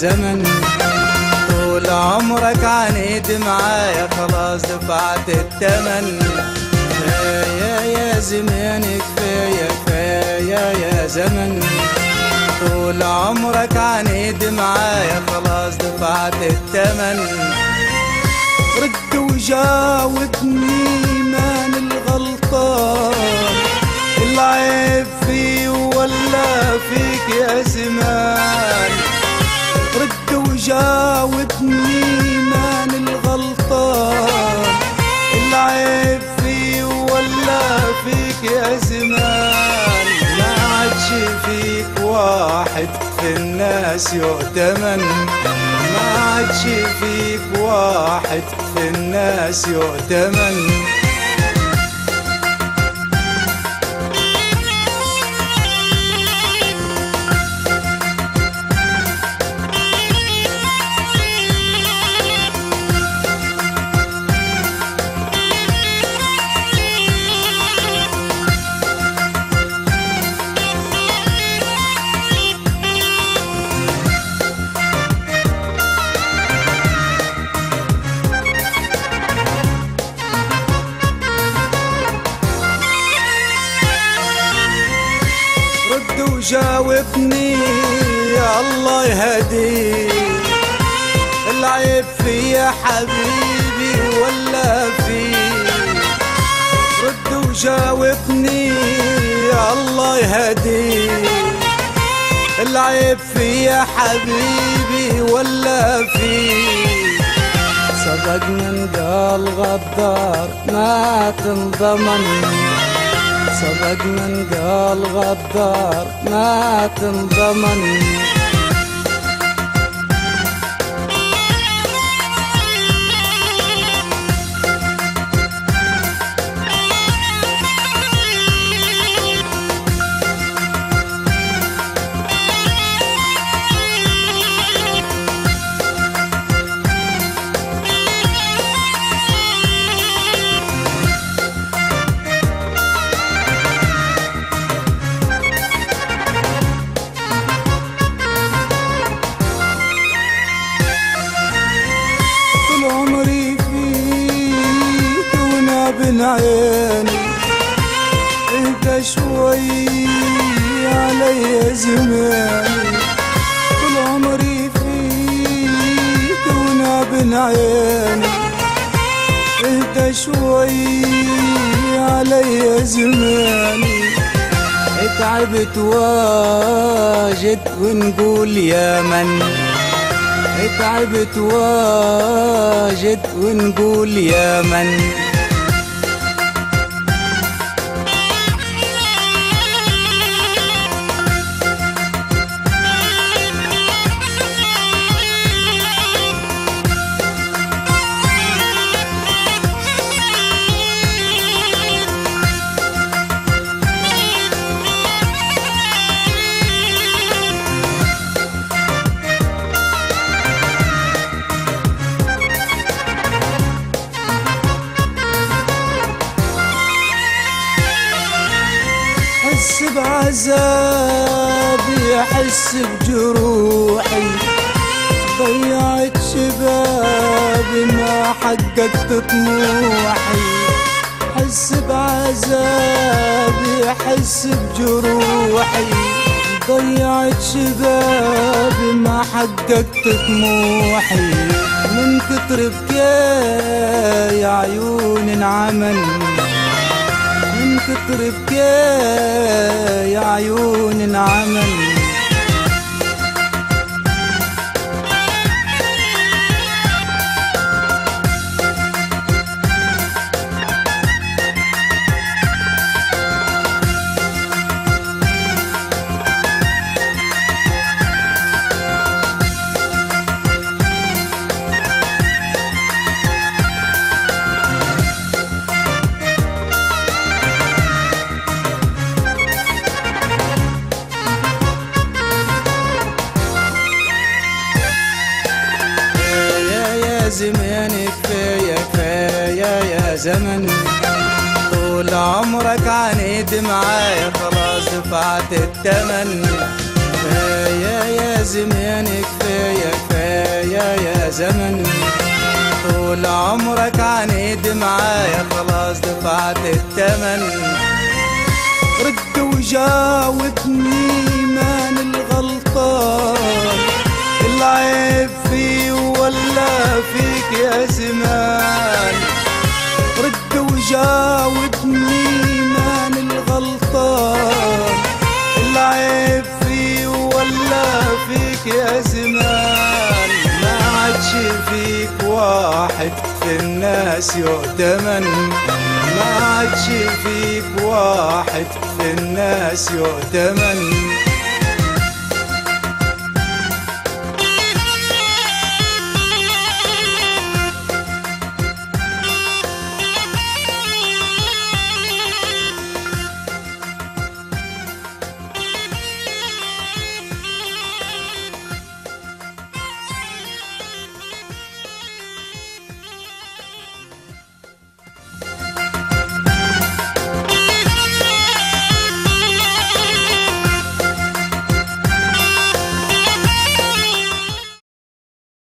زمن، طول عمرك عانيت معايا خلاص دفعت التمن. كفاية يا زمان كفاية كفاية يا زمن، طول عمرك عانيت معايا خلاص دفعت التمن. رد وجاوبني من الغلطان، العيب فيه ولا فيك يا زمان؟ رد وجاوبني من الغلطان، العيب فيه ولا فيك يا زمان؟ ما عادش فيك واحد في الناس يؤتمن، ما عادش فيك واحد في الناس يؤتمن. وجاوبني يا الله يهديك، العيب فيا حبيبي ولا فيك؟ رد وجاوبني يا الله يهديك، العيب فيا حبيبي ولا فيك؟ صدق من قال غدار ما تنضمن، صدق من قال غدار ما تنضمن. بين عيني اهدى شوي علي زماني، طول عمري فيك وانا بين عيني اهدى شوي علي زماني. اتعبت واجد ونقول يا من، اتعبت واجد ونقول يا من. أحس بعذابي أحس بجروحي، ضيعت شبابي ما حققت طموحي. أحس بعذابي أحس بجروحي، ضيعت شبابي ما حققت طموحي. من كتر بكايا يا عيون انعمل، من كتر بكايا يا عيون انعمل. زمان كفاية كفاية يا زمن، طول عمرك عانيت معايا خلاص دفعت التمن. كفاية يا زمان كفاية كفاية يا زمن، طول عمرك عنيد معايا خلاص دفعت التمن. رد وجاوبني من الغلطان، العيب فيه ولا فيك يا زمان؟ رد وجاوبني من الغلطان، العيب فيه ولا فيك يا زمان؟ ما عادش فيك واحد في الناس يؤتمن، ما عادش فيك واحد في الناس يؤتمن.